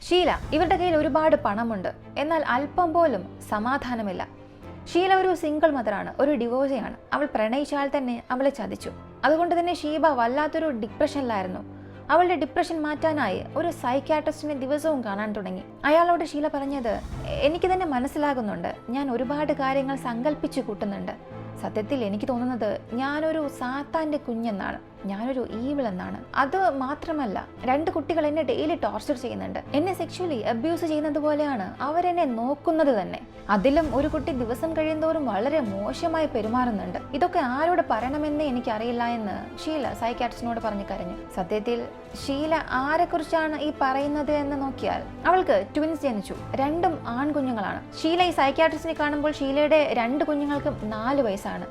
ഷീല ഇവരുടെ കയ്യിൽ ഒരുപാട് പണമുണ്ട്, എന്നാൽ അല്പം പോലും സമാധാനമില്ല. ഷീല ഒരു സിംഗിൾ മദറാണ്, ഒരു ഡിവോഴ്സിയാണ്. അവൾ പ്രണയിച്ചാൽ തന്നെ അവളെ ചതിച്ചു. അതുകൊണ്ട് തന്നെ ഷീബ വല്ലാത്തൊരു ഡിപ്രഷനിലായിരുന്നു. അവളുടെ ഡിപ്രഷൻ മാറ്റാനായി ഒരു സൈക്യാട്രിസ്റ്റിനെ ദിവസവും കാണാൻ തുടങ്ങി. അയാളോട് ഷീല പറഞ്ഞത്, എനിക്ക് തന്നെ മനസ്സിലാകുന്നുണ്ട്, ഞാൻ ഒരുപാട് കാര്യങ്ങൾ സങ്കല്പിച്ചു കൂട്ടുന്നുണ്ട്. സത്യത്തിൽ എനിക്ക് തോന്നുന്നത് ഞാനൊരു സാത്താന്റെ കുഞ്ഞെന്നാണ്, ഞാനൊരു ഈവിൾ എന്നാണ്. അത് മാത്രമല്ല, 2 കുട്ടികൾ എന്നെ ഡെയിലി ടോർച്ചർ ചെയ്യുന്നുണ്ട്. എന്നെ സെക്ഷുവലി അബ്യൂസ് ചെയ്യുന്നത് പോലെയാണ് അവരെന്നെ നോക്കുന്നത് തന്നെ. അതിലും ഒരു കുട്ടി ദിവസം കഴിയുന്തോറും വളരെ മോശമായി പെരുമാറുന്നുണ്ട്. ഇതൊക്കെ ആരോട് പറയണമെന്ന് എനിക്കറിയില്ല എന്ന് ഷീല സൈക്യാട്രിസ്റ്റിനോട് പറഞ്ഞു കരഞ്ഞു. സത്യത്തിൽ ഷീല ആരെക്കുറിച്ചാണ് ഈ പറയുന്നത് എന്ന് നോക്കിയാൽ അവൾക്ക് ട്വിൻസ് ജനിച്ചു, 2 ആൺകുഞ്ഞുങ്ങളാണ്. ഷീല ഈ സൈക്യാട്രിസ്റ്റിനെ കാണുമ്പോൾ ഷീലയുടെ 2 കുഞ്ഞുങ്ങൾക്കും 4 വയസ്സാണ്.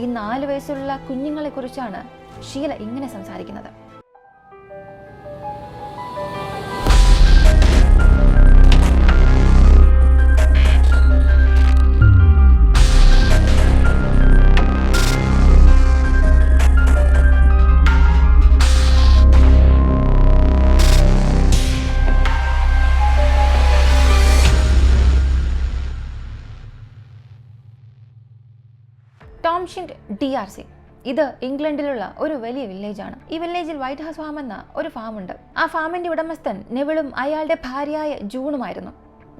ഈ 4 വയസ്സുള്ള കുഞ്ഞുങ്ങളെ കുറിച്ചാണ് ഷീല ഇങ്ങനെ സംസാരിക്കുന്നത്. ടോംഷിൻഡ് DRC ഇത് ഇംഗ്ലണ്ടിലുള്ള ഒരു വലിയ വില്ലേജാണ്. ഈ വില്ലേജിൽ വൈറ്റ് ഹൗസ് ഫാം എന്ന ഒരു ഫാമുണ്ട്. ആ ഫാമിന്റെ ഉടമസ്ഥൻ നെവിളും അയാളുടെ ഭാര്യയായ ജൂണുമായിരുന്നു.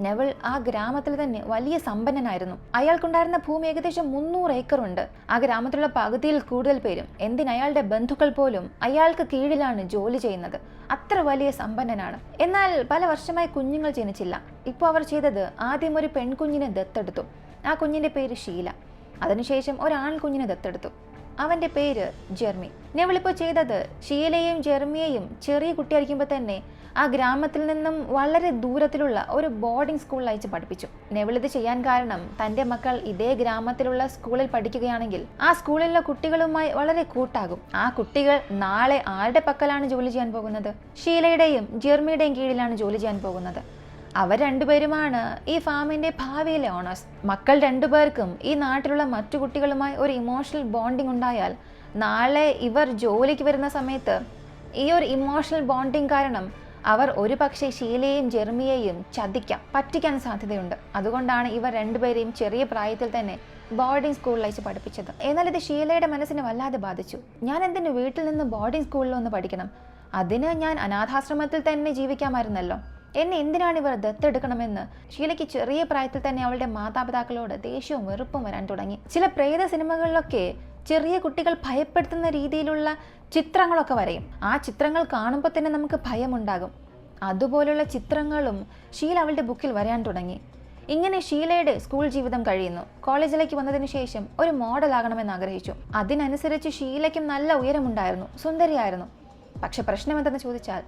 നെവിൾ ആ ഗ്രാമത്തിൽ തന്നെ വലിയ സമ്പന്നനായിരുന്നു. അയാൾക്കുണ്ടായിരുന്ന ഭൂമി ഏകദേശം 300 ഏക്കറുണ്ട്. ആ ഗ്രാമത്തിലുള്ള പകുതിയിൽ കൂടുതൽ പേരും, അയാളുടെ ബന്ധുക്കൾ പോലും അയാൾക്ക് കീഴിലാണ് ജോലി ചെയ്യുന്നത്. അത്ര വലിയ സമ്പന്നനാണ്. എന്നാൽ പല വർഷമായി കുഞ്ഞുങ്ങൾ ജനിച്ചില്ല. ഇപ്പോൾ അവർ ചെയ്തത് ആദ്യം ഒരു പെൺകുഞ്ഞിനെ ദത്തെടുത്തു. ആ കുഞ്ഞിന്റെ പേര് ഷീല. അതിനുശേഷം ഒരു ആൺകുഞ്ഞിനെ ദത്തെടുത്തു. അവന്റെ പേര് ജെർമി. നെവിളിപ്പോൾ ചെയ്തത് ഷീലയെയും ജെർമിയെയും ചെറിയ കുട്ടിയായിരിക്കുമ്പോൾ തന്നെ ആ ഗ്രാമത്തിൽ നിന്നും വളരെ ദൂരത്തിലുള്ള ഒരു ബോർഡിംഗ് സ്കൂളിൽ അയച്ച് പഠിപ്പിച്ചു. നെവിളിത് ചെയ്യാൻ കാരണം തന്റെ മക്കൾ ഇതേ ഗ്രാമത്തിലുള്ള സ്കൂളിൽ പഠിക്കുകയാണെങ്കിൽ ആ സ്കൂളിലുള്ള കുട്ടികളുമായി വളരെ കൂട്ടാകും. ആ കുട്ടികൾ നാളെ ആരുടെ പക്കലാണ് ജോലി ചെയ്യാൻ പോകുന്നത്? ഷീലയുടെയും ജെർമിയുടെയും കീഴിലാണ് ജോലി ചെയ്യാൻ പോകുന്നത്. അവർ 2 പേരുമാണ് ഈ ഫാമിന്റെ ഭാവിയിലെ ഓണേഴ്സ്. മക്കൾ 2 പേർക്കും ഈ നാട്ടിലുള്ള മറ്റു കുട്ടികളുമായി ഒരു ഇമോഷണൽ ബോണ്ടിങ് ഉണ്ടായാൽ നാളെ ഇവർ ജോലിക്ക് വരുന്ന സമയത്ത് ഈ ഒരു ഇമോഷണൽ ബോണ്ടിങ് കാരണം അവർ ഒരു പക്ഷേ ഷീലയെയും ജെർമിയെയും പറ്റിക്കാൻ സാധ്യതയുണ്ട്. അതുകൊണ്ടാണ് ഇവർ 2 പേരെയും ചെറിയ പ്രായത്തിൽ തന്നെ ബോർഡിംഗ് സ്കൂളിൽ അയച്ച് പഠിപ്പിച്ചത്. എന്നാൽ ഇത് ഷീലയുടെ മനസ്സിനെ വല്ലാതെ ബാധിച്ചു. ഞാൻ എന്തിനു വീട്ടിൽ നിന്ന് ബോർഡിംഗ് സ്കൂളിൽ ഒന്ന് പഠിക്കണം? അതിന് ഞാൻ അനാഥാശ്രമത്തിൽ തന്നെ ജീവിക്കാമായിരുന്നല്ലോ. എന്നെ എന്തിനാണ് ഇവർ ദത്തെടുക്കണമെന്ന് ഷീലയ്ക്ക് ചെറിയ പ്രായത്തിൽ തന്നെ അവളുടെ മാതാപിതാക്കളോട് ദേഷ്യവും വെറുപ്പും വരാൻ തുടങ്ങി. ചില പ്രേത സിനിമകളിലൊക്കെ ചെറിയ കുട്ടികൾ ഭയപ്പെടുത്തുന്ന രീതിയിലുള്ള ചിത്രങ്ങളൊക്കെ വരയും. ആ ചിത്രങ്ങൾ കാണുമ്പോൾ തന്നെ നമുക്ക് ഭയമുണ്ടാകും. അതുപോലുള്ള ചിത്രങ്ങളും ഷീല അവളുടെ ബുക്കിൽ വരാൻ തുടങ്ങി. ഇങ്ങനെ ഷീലയുടെ സ്കൂൾ ജീവിതം കഴിയുന്നു. കോളേജിലേക്ക് വന്നതിന് ശേഷം ഒരു മോഡലാകണമെന്ന് ആഗ്രഹിച്ചു. അതിനനുസരിച്ച് ഷീലയ്ക്കും നല്ല ഉയരമുണ്ടായിരുന്നു, സുന്ദരിയായിരുന്നു. പക്ഷെ പ്രശ്നം എന്തെന്ന് ചോദിച്ചാൽ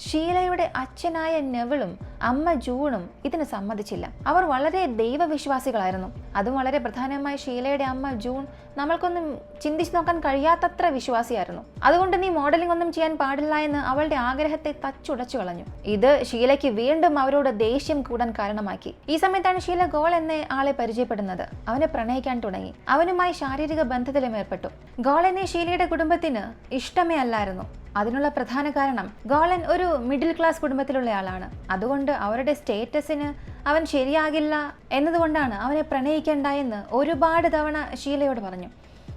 ഷീലയുടെ അച്ഛനായ നെവിളും അമ്മ ജൂണും ഇതിന് സമ്മതിച്ചില്ല. അവർ വളരെ ദൈവവിശ്വാസികളായിരുന്നു. അതും വളരെ പ്രധാനമായി ഷീലയുടെ അമ്മ ജൂൺ നമ്മൾക്കൊന്നും ചിന്തിച്ചു നോക്കാൻ കഴിയാത്തത്ര വിശ്വാസിയായിരുന്നു. അതുകൊണ്ട് നീ മോഡലിംഗ് ഒന്നും ചെയ്യാൻ പാടില്ല എന്ന് അവളുടെ ആഗ്രഹത്തെ തച്ചുടച്ചു കളഞ്ഞു. ഇത് ഷീലയ്ക്ക് വീണ്ടും അവരോട് ദേഷ്യം കൂടാൻ കാരണമാക്കി. ഈ സമയത്താണ് ഷീല ഗോൾ എന്ന ആളെ പരിചയപ്പെടുന്നത്. അവനെ പ്രണയിക്കാൻ തുടങ്ങി. അവനുമായി ശാരീരിക ബന്ധത്തിലും ഏർപ്പെട്ടു. ഗോളനെ ഷീലയുടെ കുടുംബത്തിന് ഇഷ്ടമേ അല്ലായിരുന്നു. അതിനുള്ള പ്രധാന കാരണം ഗോളൻ ഒരു മിഡിൽ ക്ലാസ് കുടുംബത്തിലുള്ള ആളാണ്. അതുകൊണ്ട് അവരുടെ സ്റ്റേറ്റസിന് അവൻ ശരിയാകില്ല എന്നതുകൊണ്ടാണ് അവനെ പ്രണയിക്കേണ്ട എന്ന് ഒരുപാട് തവണ ഷീലയോട് പറഞ്ഞു.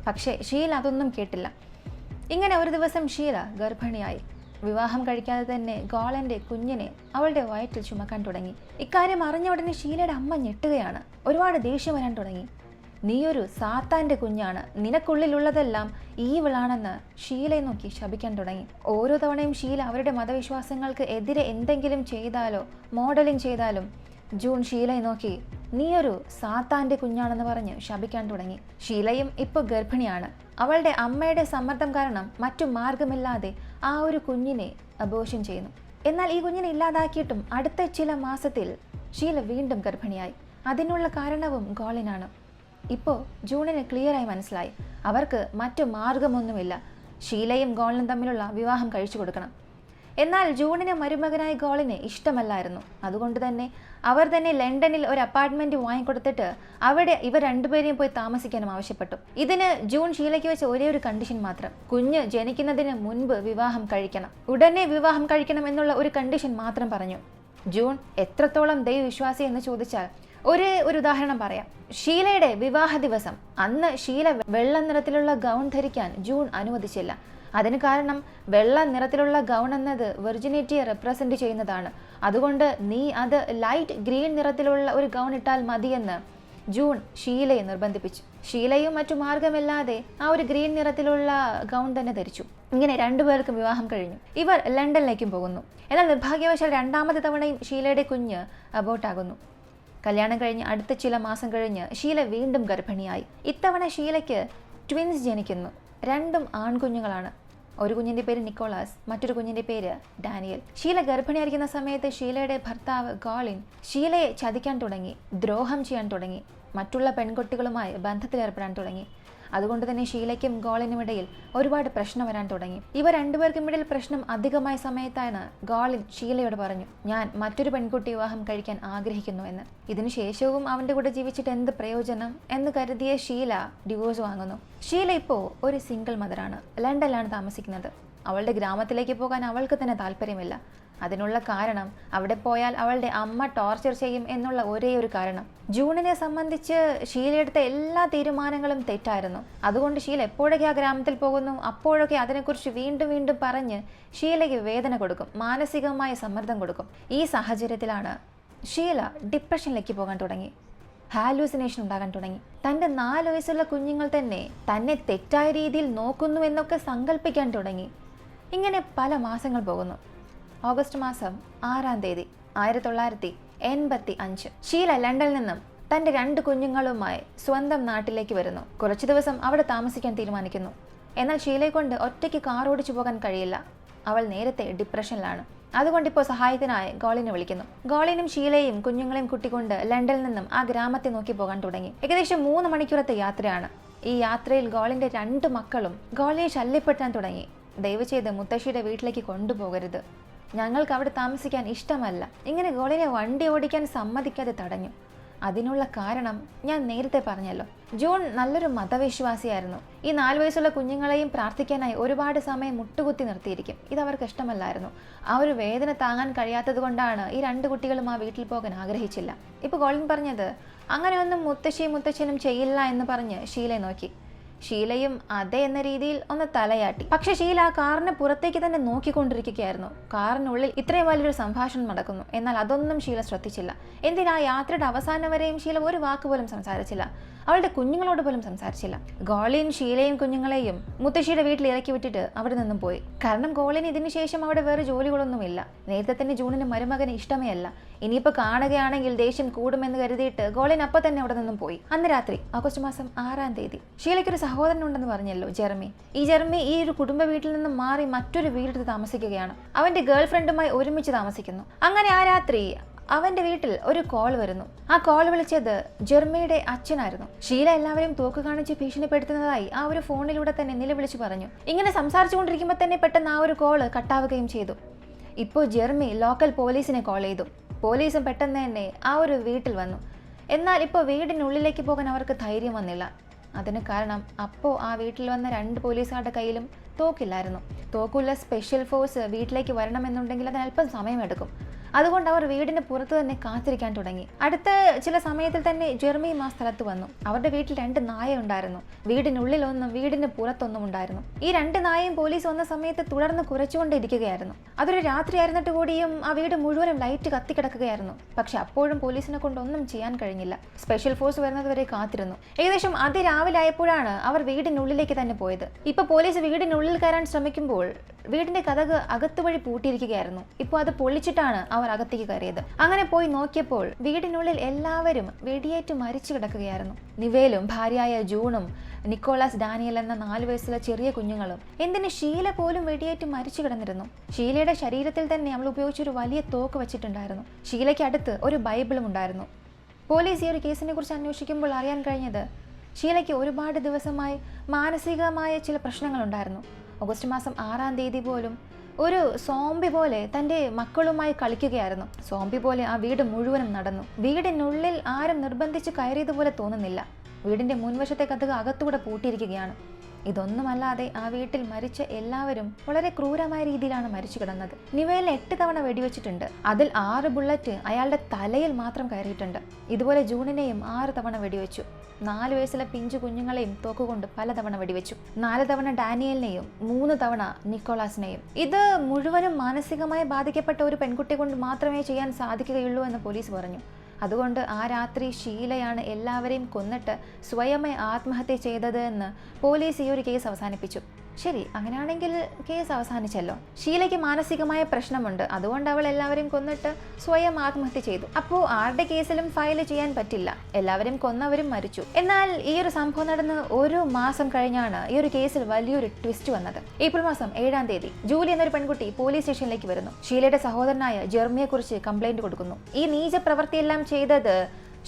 പക്ഷേ ഷീല അതൊന്നും കേട്ടില്ല. ഇങ്ങനെ ഒരു ദിവസം ഷീല ഗർഭിണിയായി. വിവാഹം കഴിക്കാതെ തന്നെ ഗോളന്റെ കുഞ്ഞിനെ അവളുടെ വയറ്റിൽ ചുമക്കാൻ തുടങ്ങി. ഇക്കാര്യം അറിഞ്ഞ ഉടനെ ഷീലയുടെ അമ്മ ഞെട്ടുകയാണ്. ഒരുപാട് ദേഷ്യം വരാൻ തുടങ്ങി. നീയൊരു സാത്താന്റെ കുഞ്ഞാണ്, നിനക്കുള്ളിലുള്ളതെല്ലാം ഈവിളാണെന്ന് ഷീലയെ നോക്കി ശപിക്കാൻ തുടങ്ങി. ഓരോ തവണയും ഷീല അവരുടെ മതവിശ്വാസങ്ങൾക്ക് എതിരെ എന്തെങ്കിലും ചെയ്താലോ മോഡലിംഗ് ചെയ്താലും ജൂൺ ഷീലയെ നോക്കി നീയൊരു സാത്താന്റെ കുഞ്ഞാണെന്ന് പറഞ്ഞ് ശപിക്കാൻ തുടങ്ങി. ഷീലയും ഇപ്പോൾ ഗർഭിണിയാണ്. അവളുടെ അമ്മയുടെ സമ്മർദ്ദം കാരണം മറ്റു മാർഗമില്ലാതെ ആ ഒരു കുഞ്ഞിനെ അബോർഷൻ ചെയ്യുന്നു. എന്നാൽ ഈ കുഞ്ഞിനെ ഇല്ലാതാക്കിയിട്ടും അടുത്ത ചില മാസത്തിൽ ഷീല വീണ്ടും ഗർഭിണിയായി. അതിനുള്ള കാരണവും ഗോളിനാണ്. ഇപ്പോൾ ജൂണിന് ക്ലിയറായി മനസ്സിലായി, അവർക്ക് മറ്റു മാർഗമൊന്നുമില്ല. ഷീലയും ഗോളിനും തമ്മിലുള്ള വിവാഹം കഴിച്ചു കൊടുക്കണം. എന്നാൽ ജൂണിന് മരുമകനായ ഗോളിന് ഇഷ്ടമല്ലായിരുന്നു. അതുകൊണ്ട് തന്നെ അവർ തന്നെ ലണ്ടനിൽ ഒരു അപ്പാർട്ട്മെന്റ് വാങ്ങിക്കൊടുത്തിട്ട് അവിടെ ഇവർ 2 പേരെയും പോയി താമസിക്കാനും ആവശ്യപ്പെട്ടു. ഇതിന് ജൂൺ ഷീലയ്ക്ക് വെച്ച ഒരേ ഒരു കണ്ടീഷൻ മാത്രം, കുഞ്ഞ് ജനിക്കുന്നതിന് മുൻപ് വിവാഹം കഴിക്കണം, ഉടനെ വിവാഹം കഴിക്കണം എന്നുള്ള ഒരു കണ്ടീഷൻ മാത്രം പറഞ്ഞു. ജൂൺ എത്രത്തോളം ദൈവവിശ്വാസി എന്ന് ചോദിച്ചാൽ ഒരേ ഒരു ഉദാഹരണം പറയാം. ഷീലയുടെ വിവാഹ ദിവസം അന്ന് ഷീല വെള്ള നിറത്തിലുള്ള ഗൗൺ ധരിക്കാൻ ജൂൺ അനുവദിച്ചില്ല. അതിന് കാരണം വെള്ള നിറത്തിലുള്ള ഗൗൺ എന്നത് വെർജിനിറ്റിയെ റെപ്രസെന്റ് ചെയ്യുന്നതാണ്. അതുകൊണ്ട് നീ അത് ലൈറ്റ് ഗ്രീൻ നിറത്തിലുള്ള ഒരു ഗൗൺ ഇട്ടാൽ മതിയെന്ന് ജൂൺ ഷീലയെ നിർബന്ധിപ്പിച്ചു. ഷീലയും മറ്റു മാർഗമില്ലാതെ ആ ഒരു ഗ്രീൻ നിറത്തിലുള്ള ഗൗൺ തന്നെ ധരിച്ചു. ഇങ്ങനെ രണ്ടുപേർക്കും വിവാഹം കഴിഞ്ഞു. ഇവർ ലണ്ടനിലേക്കും പോകുന്നു. എന്നാൽ നിർഭാഗ്യവശാൽ രണ്ടാമത്തെ തവണയും ഷീലയുടെ കുഞ്ഞ് അബോർട്ടാകുന്നു. കല്യാണം കഴിഞ്ഞ് അടുത്ത ചില മാസം കഴിഞ്ഞ് ഷീല വീണ്ടും ഗർഭിണിയായി. ഇത്തവണ ഷീലയ്ക്ക് ട്വിൻസ് ജനിക്കുന്നു. രണ്ടും ആൺകുഞ്ഞുങ്ങളാണ്. ഒരു കുഞ്ഞിന്റെ പേര് നിക്കോളാസ്, മറ്റൊരു കുഞ്ഞിന്റെ പേര് ഡാനിയൽ. ഷീല ഗർഭിണിയായിരിക്കുന്ന സമയത്ത് ഷീലയുടെ ഭർത്താവ് ഗോളിൻ ഷീലയെ ചതിക്കാൻ തുടങ്ങി, ദ്രോഹം ചെയ്യാൻ തുടങ്ങി, മറ്റുള്ള പെൺകുട്ടികളുമായി ബന്ധത്തിലേർപ്പെടാൻ തുടങ്ങി. അതുകൊണ്ട് തന്നെ ഷീലയ്ക്കും ഗോളിനും ഇടയിൽ ഒരുപാട് പ്രശ്നം വരാൻ തുടങ്ങി. ഇവർ രണ്ടുപേർക്കും ഇടയിൽ പ്രശ്നം അധികമായ സമയത്താണ് ഗോളിൻ ഷീലയോട് പറഞ്ഞു, ഞാൻ മറ്റൊരു പെൺകുട്ടി വിവാഹം കഴിക്കാൻ ആഗ്രഹിക്കുന്നു എന്ന്. ഇതിനുശേഷവും അവന്റെ കൂടെ ജീവിച്ചിട്ട് എന്ത് പ്രയോജനം എന്ന് കരുതിയ ഷീല ഡിവോഴ്സ് വാങ്ങുന്നു. ഷീല ഇപ്പോൾ ഒരു സിംഗിൾ മദറാണ്. ലണ്ടനിലാണ് താമസിക്കുന്നത്. അവളുടെ ഗ്രാമത്തിലേക്ക് പോകാൻ അവൾക്ക് തന്നെ താല്പര്യമില്ല. അതിനുള്ള കാരണം അവിടെ പോയാൽ അവളുടെ അമ്മ ടോർച്ചർ ചെയ്യും എന്നുള്ള ഒരേ ഒരു കാരണം. ജൂണിനെ സംബന്ധിച്ച് ഷീല എടുത്ത എല്ലാ തീരുമാനങ്ങളും തെറ്റായിരുന്നു. അതുകൊണ്ട് ഷീല എപ്പോഴൊക്കെ ആ ഗ്രാമത്തിൽ പോകുന്നു അപ്പോഴൊക്കെ അതിനെക്കുറിച്ച് വീണ്ടും വീണ്ടും പറഞ്ഞ് ഷീലയ്ക്ക് വേദന കൊടുക്കും, മാനസികമായ സമ്മർദ്ദം കൊടുക്കും. ഈ സാഹചര്യത്തിലാണ് ഷീല ഡിപ്രഷനിലേക്ക് പോകാൻ തുടങ്ങി. ഹാലൂസിനേഷൻ ഉണ്ടാകാൻ തുടങ്ങി. തൻ്റെ 4 വയസ്സുള്ള കുഞ്ഞുങ്ങൾ തന്നെ തെറ്റായ രീതിയിൽ നോക്കുന്നു എന്നൊക്കെ സങ്കല്പിക്കാൻ തുടങ്ങി. ഇങ്ങനെ പല മാസങ്ങൾ പോകുന്നു. ഓഗസ്റ്റ് മാസം 6-ാം തീയതി 1985 ഷീല ലണ്ടനിൽ നിന്നും തൻ്റെ 2 കുഞ്ഞുങ്ങളുമായി സ്വന്തം നാട്ടിലേക്ക് വരുന്നു. കുറച്ചു ദിവസം അവിടെ താമസിക്കാൻ തീരുമാനിക്കുന്നു. എന്നാൽ ഷീലയെ കൊണ്ട് ഒറ്റയ്ക്ക് കാർ ഓടിച്ചു പോകാൻ കഴിയില്ല. അവൾ നേരത്തെ ഡിപ്രഷനിലാണ്. അതുകൊണ്ട് ഇപ്പോൾ സഹായത്തിനായി ഗോളിനെ വിളിക്കുന്നു. ഗോളിനും ഷീലയും കുഞ്ഞുങ്ങളെയും കുട്ടിക്കൊണ്ട് ലണ്ടനിൽ നിന്നും ആ ഗ്രാമത്തെ നോക്കി പോകാൻ തുടങ്ങി. ഏകദേശം 3 മണിക്കൂറത്തെ യാത്രയാണ്. ഈ യാത്രയിൽ ഗോളിന്റെ 2 മക്കളും ഗോളിനെ ശല്യപ്പെടുത്താൻ തുടങ്ങി. ദയവ് ചെയ്ത് മുത്തശ്ശിയുടെ വീട്ടിലേക്ക് കൊണ്ടുപോകരുത്, ഞങ്ങൾക്ക് അവിടെ താമസിക്കാൻ ഇഷ്ടമല്ല. ഇങ്ങനെ ഗോളിനെ വണ്ടി ഓടിക്കാൻ സമ്മതിക്കാതെ തടഞ്ഞു. അതിനുള്ള കാരണം ഞാൻ നേരത്തെ പറഞ്ഞല്ലോ. ജൂൺ നല്ലൊരു മതവിശ്വാസിയായിരുന്നു. ഈ 4 വയസ്സുള്ള കുഞ്ഞുങ്ങളെയും പ്രാർത്ഥിക്കാനായി ഒരുപാട് സമയം മുട്ടുകുത്തി നിർത്തിയിരിക്കും. ഇതവർക്ക് ഇഷ്ടമല്ലായിരുന്നു. ആ ഒരു വേദന താങ്ങാൻ കഴിയാത്തത് കൊണ്ടാണ് ഈ 2 കുട്ടികളും ആ വീട്ടിൽ പോകാൻ ആഗ്രഹിച്ചില്ല. ഇപ്പോൾ ഗോളിൻ പറഞ്ഞത് അങ്ങനെയൊന്നും മുത്തശ്ശനും ചെയ്യില്ല എന്ന് പറഞ്ഞ് ഷീലയെ നോക്കി. ഷീലയും അതെ എന്ന രീതിയിൽ ഒന്ന് തലയാട്ടി. പക്ഷെ ഷീല ആ കാറിന് പുറത്തേക്ക് തന്നെ നോക്കിക്കൊണ്ടിരിക്കുകയായിരുന്നു. കാറിനുള്ളിൽ ഇത്രയും വലിയൊരു സംഭാഷണം നടക്കുന്നു. എന്നാൽ അതൊന്നും ഷീല ശ്രദ്ധിച്ചില്ല. എന്തിനാ യാത്രയുടെ അവസാനം വരെയും ഷീല ഒരു വാക്ക് പോലും സംസാരിച്ചില്ല. അവളുടെ കുഞ്ഞുങ്ങളോട് പോലും സംസാരിച്ചില്ല. ഗോളിൻ ഷീലയും കുഞ്ഞുങ്ങളെയും മുത്തശ്ശിയുടെ വീട്ടിൽ ഇറക്കി വിട്ടിട്ട് അവിടെ നിന്നും പോയി. കാരണം ഗോളിന് ഇതിനു ശേഷം അവിടെ വേറെ ജോലികളൊന്നുമില്ല. നേരത്തെ തന്നെ ജൂണിന് മരുമകന് ഇഷ്ടമേ അല്ല. ഇനിയിപ്പോൾ കാണുകയാണെങ്കിൽ ദേഷ്യം കൂടുമെന്ന് കരുതിയിട്ട് ഗോളിൻ അപ്പം തന്നെ അവിടെ നിന്നും പോയി. അന്ന് രാത്രി ഓഗസ്റ്റ് മാസം 6-ാം തീയതി ഷീലയ്ക്കൊരു സഹോദരൻ ഉണ്ടെന്ന് പറഞ്ഞല്ലോ, ജെർമി. ജെർമി ഈ ഒരു കുടുംബ വീട്ടിൽ നിന്നും മാറി മറ്റൊരു വീടെടുത്ത് താമസിക്കുകയാണ്. അവന്റെ ഗേൾ ഫ്രണ്ടുമായി ഒരുമിച്ച് താമസിക്കുന്നു. അങ്ങനെ ആ രാത്രി അവന്റെ വീട്ടിൽ ഒരു കോൾ വരുന്നു. ആ കോൾ വിളിച്ചത് ജെർമിയുടെ അച്ഛനായിരുന്നു. ഷീല എല്ലാവരെയും തോക്ക് കാണിച്ച് ഭീഷണിപ്പെടുത്തുന്നതായി ആ ഒരു ഫോണിലൂടെ തന്നെ നിലവിളിച്ചു പറഞ്ഞു. ഇങ്ങനെ സംസാരിച്ചുകൊണ്ടിരിക്കുമ്പോൾ തന്നെ പെട്ടെന്ന് ആ ഒരു കോള് കട്ടാവുകയും ചെയ്തു. ഇപ്പോൾ ജെർമി ലോക്കൽ പോലീസിനെ കോൾ ചെയ്തു. പോലീസും പെട്ടെന്ന് തന്നെ ആ ഒരു വീട്ടിൽ വന്നു. എന്നാൽ ഇപ്പോൾ വീടിനുള്ളിലേക്ക് പോകാൻ അവർക്ക് ധൈര്യം വന്നില്ല. അതിന് കാരണം അപ്പോൾ ആ വീട്ടിൽ വന്ന 2 പോലീസുകാരുടെ കയ്യിലും തോക്കില്ലായിരുന്നു. തോക്കുള്ള സ്പെഷ്യൽ ഫോഴ്സ് വീട്ടിലേക്ക് വരണമെന്നുണ്ടെങ്കിൽ അതിന് അല്പം സമയമെടുക്കും. അതുകൊണ്ട് അവർ വീടിന് പുറത്ത് തന്നെ കാത്തിരിക്കാൻ തുടങ്ങി. അടുത്ത ചില സമയത്തിൽ തന്നെ ജെർമിയും ആ സ്ഥലത്ത് വന്നു. അവരുടെ വീട്ടിൽ 2 നായ ഉണ്ടായിരുന്നു. വീടിനുള്ളിൽ ഒന്നും വീടിന് പുറത്തൊന്നും ഉണ്ടായിരുന്നു. ഈ 2 നായയും പോലീസ് വന്ന സമയത്ത് തുടർന്ന് കുരച്ചുകൊണ്ടിരിക്കുകയായിരുന്നു. അതൊരു രാത്രി ആയിരുന്നിട്ട് കൂടിയും ആ വീട് മുഴുവനും ലൈറ്റ് കത്തിക്കിടക്കുകയായിരുന്നു. പക്ഷെ അപ്പോഴും പോലീസിനെ കൊണ്ടൊന്നും ചെയ്യാൻ കഴിഞ്ഞില്ല. സ്പെഷ്യൽ ഫോഴ്സ് വരുന്നതുവരെ കാത്തിരുന്നു. ഏകദേശം അതിരാവിലെ ആയപ്പോഴാണ് അവർ വീടിനുള്ളിലേക്ക് തന്നെ പോയത്. ഇപ്പൊ പോലീസ് വീടിനുള്ളിൽ കയറാൻ ശ്രമിക്കുമ്പോൾ വീടിന്റെ കതക് അകത്തുവഴി പൂട്ടിയിരിക്കുകയായിരുന്നു. ഇപ്പോൾ അത് പൊളിച്ചിട്ടാണ് അവർ അകത്തേക്ക് കയറിയത്. അങ്ങനെ പോയി നോക്കിയപ്പോൾ വീടിനുള്ളിൽ എല്ലാവരും വെടിയേറ്റ് മരിച്ചു കിടക്കുകയായിരുന്നു. നിവേലും ഭാര്യയായ ജൂണും നിക്കോളാസ്, ഡാനിയൽ എന്ന 4 വയസ്സുള്ള ചെറിയ കുഞ്ഞുങ്ങളും. എന്തിന് ഷീല പോലും വെടിയേറ്റ് മരിച്ചു കിടന്നിരുന്നു. ഷീലയുടെ ശരീരത്തിൽ തന്നെ അവൾ ഉപയോഗിച്ചൊരു വലിയ തോക്ക് വെച്ചിട്ടുണ്ടായിരുന്നു. ഷീലയ്ക്ക് അടുത്ത് ഒരു ബൈബിളും ഉണ്ടായിരുന്നു. പോലീസ് ഈ ഒരു കേസിനെ കുറിച്ച് അന്വേഷിക്കുമ്പോൾ അറിയാൻ കഴിഞ്ഞത് ഷീലയ്ക്ക് ഒരുപാട് ദിവസമായി മാനസികമായ ചില പ്രശ്നങ്ങളുണ്ടായിരുന്നു. ഓഗസ്റ്റ് മാസം 6-ാം തീയതി പോലും ഒരു സോംബി പോലെ തൻ്റെ മക്കളുമായി കളിക്കുകയായിരുന്നു. സോംബി പോലെ ആ വീട് മുഴുവനും നടന്നു. വീടിനുള്ളിൽ ആരും നിർബന്ധിച്ച് കയറിയതുപോലെ തോന്നുന്നില്ല. വീടിന്റെ മുൻവശത്തെ കതക് അകത്തൂടെ പൂട്ടിയിരിക്കുകയാണ്. ഇതൊന്നുമല്ലാതെ ആ വീട്ടിൽ മരിച്ച എല്ലാവരും വളരെ ക്രൂരമായ രീതിയിലാണ് മരിച്ചു കിടന്നത്. നിവേലിനെ 8 തവണ വെടിവെച്ചിട്ടുണ്ട്. അതിൽ 6 ബുള്ളറ്റ് അയാളുടെ തലയിൽ മാത്രം കയറിയിട്ടുണ്ട്. ഇതുപോലെ ജൂണിനെയും 6 തവണ വെടിവെച്ചു. 4 വയസ്സിലെ പിഞ്ചു കുഞ്ഞുങ്ങളെയും തോക്കുകൊണ്ട് പലതവണ വെടിവെച്ചു. 4 തവണ ഡാനിയലിനെയും 3 തവണ നിക്കോളാസിനെയും. ഇത് മുഴുവനും മാനസികമായി ബാധിക്കപ്പെട്ട ഒരു പെൺകുട്ടി കൊണ്ട് മാത്രമേ ചെയ്യാൻ സാധിക്കുകയുള്ളൂ എന്ന് പോലീസ് പറഞ്ഞു. അതുകൊണ്ട് ആ രാത്രി ഷീലയാണ് എല്ലാവരെയും കൊന്നിട്ട് സ്വയമേ ആത്മഹത്യ ചെയ്തത് എന്ന് പോലീസ് ഈ ഒരു കേസ് അവസാനിപ്പിച്ചു. ശരി, അങ്ങനെയാണെങ്കിൽ കേസ് അവസാനിച്ചല്ലോ. ഷീലയ്ക്ക് മാനസികമായ പ്രശ്നമുണ്ട്, അതുകൊണ്ട് അവൾ എല്ലാവരെയും കൊന്നിട്ട് സ്വയം ആത്മഹത്യ ചെയ്തു. അപ്പോൾ ആരുടെ കേസിലും ഫയൽ ചെയ്യാൻ പറ്റില്ല, എല്ലാവരും കൊന്നവരും മരിച്ചു. എന്നാൽ ഈ ഒരു സംഭവം നടന്ന് 1 മാസം കഴിഞ്ഞാണ് ഈ ഒരു കേസിൽ വലിയൊരു ട്വിസ്റ്റ് വന്നത്. ഏപ്രിൽ മാസം 7-ാം തീയതി ജൂലി എന്നൊരു പെൺകുട്ടി പോലീസ് സ്റ്റേഷനിലേക്ക് വരുന്നു. ഷീലയുടെ സഹോദരനായ ജെർമിയെ കുറിച്ച് കംപ്ലൈന്റ് കൊടുക്കുന്നു. ഈ നീച പ്രവൃത്തിയെല്ലാം ചെയ്തത്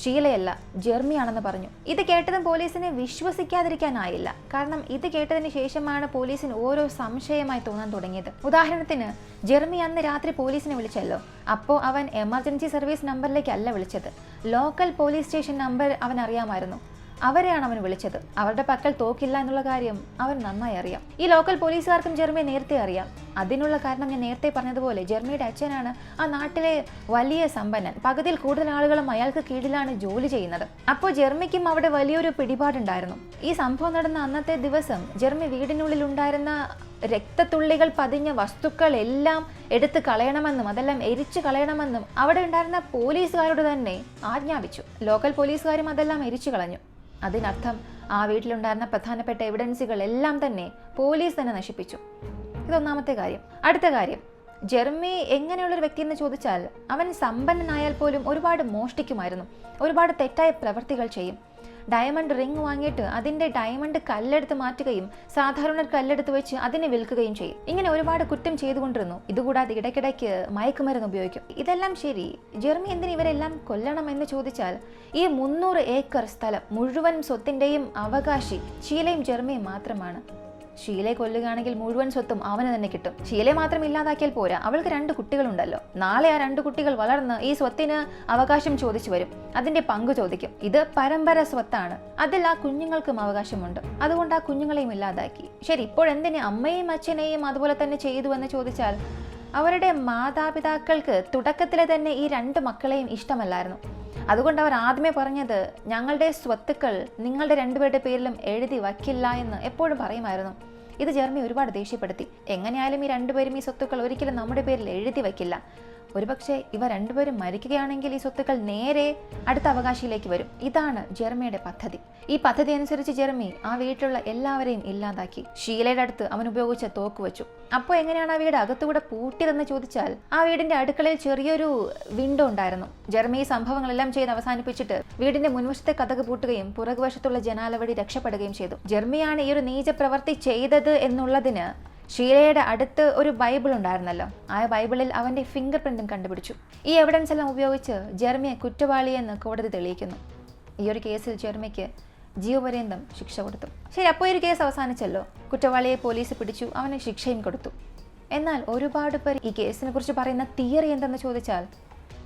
ഷീലയല്ല, ജെർമിയാണെന്ന് പറഞ്ഞു. ഇത് കേട്ടതും പോലീസിനെ വിശ്വസിക്കാതിരിക്കാനായില്ല. കാരണം ഇത് കേട്ടതിന് ശേഷമാണ് പോലീസിന് ഓരോ സംശയമായി തോന്നാൻ തുടങ്ങിയത്. ഉദാഹരണത്തിന്, ജെർമി അന്ന് രാത്രി പോലീസിനെ വിളിച്ചല്ലോ, അപ്പോൾ അവൻ എമർജൻസി സർവീസ് നമ്പറിലേക്കല്ല വിളിച്ചത്, ലോക്കൽ പോലീസ് സ്റ്റേഷൻ നമ്പർ അവൻ അറിയാമായിരുന്നു. അവരെയാണ് അവൻ വിളിച്ചത്. അവരുടെ പക്കൽ തോക്കില്ല എന്നുള്ള കാര്യം അവൻ നന്നായി അറിയാം. ഈ ലോക്കൽ പോലീസുകാർക്കും ജെർമിയെ നേരത്തെ അറിയാം. അതിനുള്ള കാരണം ഞാൻ നേരത്തെ പറഞ്ഞതുപോലെ ജെർമിയുടെ അച്ഛനാണ് ആ നാട്ടിലെ വലിയ സമ്പന്നൻ. പകുതിയിൽ കൂടുതൽ ആളുകളും അയാൾക്ക് കീഴിലാണ് ജോലി ചെയ്യുന്നത്. അപ്പോൾ ജെർമിക്കും അവിടെ വലിയൊരു പിടിപാടുണ്ടായിരുന്നു. ഈ സംഭവം നടന്ന അന്നത്തെ ദിവസം ജെർമി വീടിനുള്ളിൽ ഉണ്ടായിരുന്ന രക്തത്തുള്ളികൾ പതിഞ്ഞ വസ്തുക്കളെല്ലാം എടുത്ത് കളയണമെന്നും അതെല്ലാം എരിച്ചു കളയണമെന്നും അവിടെ ഉണ്ടായിരുന്ന പോലീസുകാരോട് തന്നെ ആജ്ഞാപിച്ചു. ലോക്കൽ പോലീസുകാരും അതെല്ലാം എരിച്ചു കളഞ്ഞു. അതിനർത്ഥം ആ വീട്ടിലുണ്ടായിരുന്ന പ്രധാനപ്പെട്ട എവിഡൻസുകൾ എല്ലാം തന്നെ പോലീസ് തന്നെ നശിപ്പിച്ചു. ഇതൊന്നാമത്തെ കാര്യം. അടുത്ത കാര്യം, ജെർമി എങ്ങനെയുള്ളൊരു വ്യക്തി എന്ന് ചോദിച്ചാൽ അവൻ സമ്പന്നനായാൽ പോലും ഒരുപാട് മോഷ്ടിക്കുമായിരുന്നു, ഒരുപാട് തെറ്റായ പ്രവൃത്തികൾ ചെയ്യും. ഡയമണ്ട് റിംഗ് വാങ്ങിയിട്ട് അതിൻ്റെ ഡയമണ്ട് കല്ലെടുത്ത് മാറ്റുകയും സാധാരണ കല്ലെടുത്ത് വെച്ച് അതിനെ വിൽക്കുകയും ചെയ്യും. ഇങ്ങനെ ഒരുപാട് കുറ്റം ചെയ്തുകൊണ്ടിരുന്നു. ഇതുകൂടാതെ ഇടയ്ക്കിടയ്ക്ക് മയക്കുമരുന്ന് ഉപയോഗിക്കും. ഇതെല്ലാം ശരി, ജെർമി എന്തിന് ഇവരെല്ലാം കൊല്ലണം എന്ന് ചോദിച്ചാൽ ഈ 300 ഏക്കർ സ്ഥലം മുഴുവൻ സ്വത്തിൻ്റെയും അവകാശി ഷീലയും ജെർമിയും മാത്രമാണ്. ഷീലയെ കൊല്ലുകയാണെങ്കിൽ മുഴുവൻ സ്വത്തും അവന് തന്നെ കിട്ടും. ഷീലയെ മാത്രം ഇല്ലാതാക്കിയാൽ പോരാ, അവൾക്ക് 2 കുട്ടികളുണ്ടല്ലോ. നാളെ ആ 2 കുട്ടികൾ വളർന്ന് ഈ സ്വത്തിന് അവകാശം ചോദിച്ചു വരും, അതിന്റെ പങ്ക് ചോദിക്കും. ഇത് പരമ്പര സ്വത്താണ്, അതിൽ ആ കുഞ്ഞുങ്ങൾക്കും അവകാശമുണ്ട്. അതുകൊണ്ട് ആ കുഞ്ഞുങ്ങളെയും ഇല്ലാതാക്കി. ശരി, ഇപ്പോഴെന്തിന് അമ്മയും അച്ഛനെയും അതുപോലെ തന്നെ ചെയ്തു എന്ന് ചോദിച്ചാൽ അവരുടെ മാതാപിതാക്കൾക്ക് തുടക്കത്തിലെ തന്നെ ഈ 2 മക്കളെയും ഇഷ്ടമല്ലായിരുന്നു. അതുകൊണ്ട് അവർ ആദ്യമേ പറഞ്ഞത് ഞങ്ങളുടെ സ്വത്തുക്കൾ നിങ്ങളുടെ 2 പേരുടെ പേരിലും എഴുതി വയ്ക്കില്ല എന്ന് എപ്പോഴും പറയുമായിരുന്നു. ഇത് ജെർമി ഒരുപാട് ദേഷ്യപ്പെടുത്തി. എങ്ങനെയായാലും ഈ 2 പേരും ഈ സ്വത്തുക്കൾ ഒരിക്കലും നമ്മുടെ പേരിൽ എഴുതി വയ്ക്കില്ല. ഒരുപക്ഷെ ഇവ 2 പേരും മരിക്കുകയാണെങ്കിൽ ഈ സ്വത്തുക്കൾ നേരെ അടുത്ത അവകാശിയിലേക്ക് വരും. ഇതാണ് ജെർമിയുടെ പദ്ധതി. ഈ പദ്ധതി അനുസരിച്ച് ജെർമി ആ വീട്ടിലുള്ള എല്ലാവരെയും ഇല്ലാതാക്കി. ഷീലയുടെ അടുത്ത് അവൻ ഉപയോഗിച്ച തോക്ക് വെച്ചു. അപ്പോൾ എങ്ങനെയാണ് ആ വീട് അകത്തുകൂടെ പൂട്ടിയതെന്ന് ചോദിച്ചാൽ ആ വീടിന്റെ അടുക്കളയിൽ ചെറിയൊരു വിൻഡോ ഉണ്ടായിരുന്നു. ജെർമി ഈ സംഭവങ്ങളെല്ലാം ചെയ്ത് അവസാനിപ്പിച്ചിട്ട് വീടിന്റെ മുൻവശത്തെ കതക് പൂട്ടുകയും പുറകുവശത്തുള്ള ജനാല വഴി രക്ഷപ്പെടുകയും ചെയ്തു. ജെർമിയാണ് ഈ ഒരു നീച പ്രവൃത്തി ചെയ്തത് എന്നുള്ളതിന് ഷീലയുടെ അടുത്ത് ഒരു ബൈബിൾ ഉണ്ടായിരുന്നല്ലോ, ആ ബൈബിളിൽ അവന്റെ ഫിംഗർ പ്രിന്റും കണ്ടുപിടിച്ചു. ഈ എവിഡൻസ് എല്ലാം ഉപയോഗിച്ച് ജെർമിയെ കുറ്റവാളിയെന്ന് കോടതി തെളിയിക്കുന്നു. ഈ ഒരു കേസിൽ ജെർമിക്ക് ജീവപര്യന്തം ശിക്ഷ കൊടുത്തു. ശരി, അപ്പോൾ ഈ ഒരു കേസ് അവസാനിച്ചല്ലോ. കുറ്റവാളിയെ പോലീസ് പിടിച്ചു, അവന് ശിക്ഷയും കൊടുത്തു. എന്നാൽ ഒരുപാട് പേർ ഈ കേസിനെ കുറിച്ച് പറയുന്ന തിയറി എന്തെന്ന് ചോദിച്ചാൽ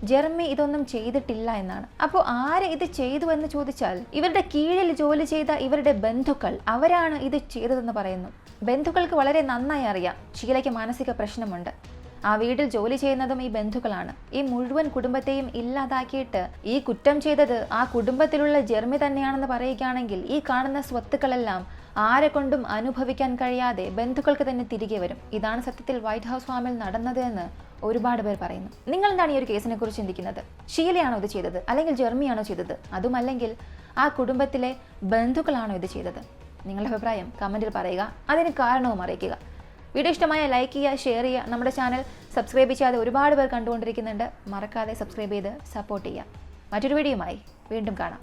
ജെർമി ഇതൊന്നും ചെയ്തിട്ടില്ല എന്നാണ്. അപ്പോൾ ആര് ഇത് ചെയ്തു എന്ന് ചോദിച്ചാൽ ഇവരുടെ കീഴിൽ ജോലി ചെയ്ത ഇവരുടെ ബന്ധുക്കൾ, അവരാണ് ഇത് ചെയ്തതെന്ന് പറയുന്നു. ബന്ധുക്കൾക്ക് വളരെ നന്നായി അറിയാം ഷീലയ്ക്ക് മാനസിക പ്രശ്നമുണ്ട്. ആ വീട്ടിൽ ജോലി ചെയ്യുന്നതും ഈ ബന്ധുക്കളാണ്. ഈ മുഴുവൻ കുടുംബത്തെയും ഇല്ലാതാക്കിയിട്ട് ഈ കുറ്റം ചെയ്തത് ആ കുടുംബത്തിലുള്ള ജെർമി തന്നെയാണെന്ന് പറയുകയാണെങ്കിൽ ഈ കാണുന്ന സ്വത്തുക്കളെല്ലാം ആരെ കൊണ്ടും അനുഭവിക്കാൻ കഴിയാതെ ബന്ധുക്കൾക്ക് തന്നെ തിരികെ വരും. ഇതാണ് സത്യത്തിൽ വൈറ്റ് ഹൗസ് ഫാമിൽ നടന്നത് എന്ന് ഒരുപാട് പേർ പറയുന്നു. നിങ്ങൾ എന്താണ് ഈ ഒരു കേസിനെ കുറിച്ച് ചിന്തിക്കുന്നത്? ഷീലയാണോ ഇത് ചെയ്തത്, അല്ലെങ്കിൽ ജെർമിയാണോ ചെയ്തത്, അതുമല്ലെങ്കിൽ ആ കുടുംബത്തിലെ ബന്ധുക്കളാണോ ഇത് ചെയ്തത്? നിങ്ങളുടെ അഭിപ്രായം കമന്റിൽ പറയുക, അതിന് കാരണവും അറിയിക്കുക. വീഡിയോ ഇഷ്ടമായ ലൈക്ക് ചെയ്യുക, ഷെയർ ചെയ്യുക. നമ്മുടെ ചാനൽ സബ്സ്ക്രൈബ് ചെയ്യാതെ ഒരുപാട് പേർ കണ്ടുകൊണ്ടിരിക്കുന്നുണ്ട്, മറക്കാതെ സബ്സ്ക്രൈബ് ചെയ്ത് സപ്പോർട്ട് ചെയ്യുക. മറ്റൊരു വീഡിയോയുമായി വീണ്ടും കാണാം.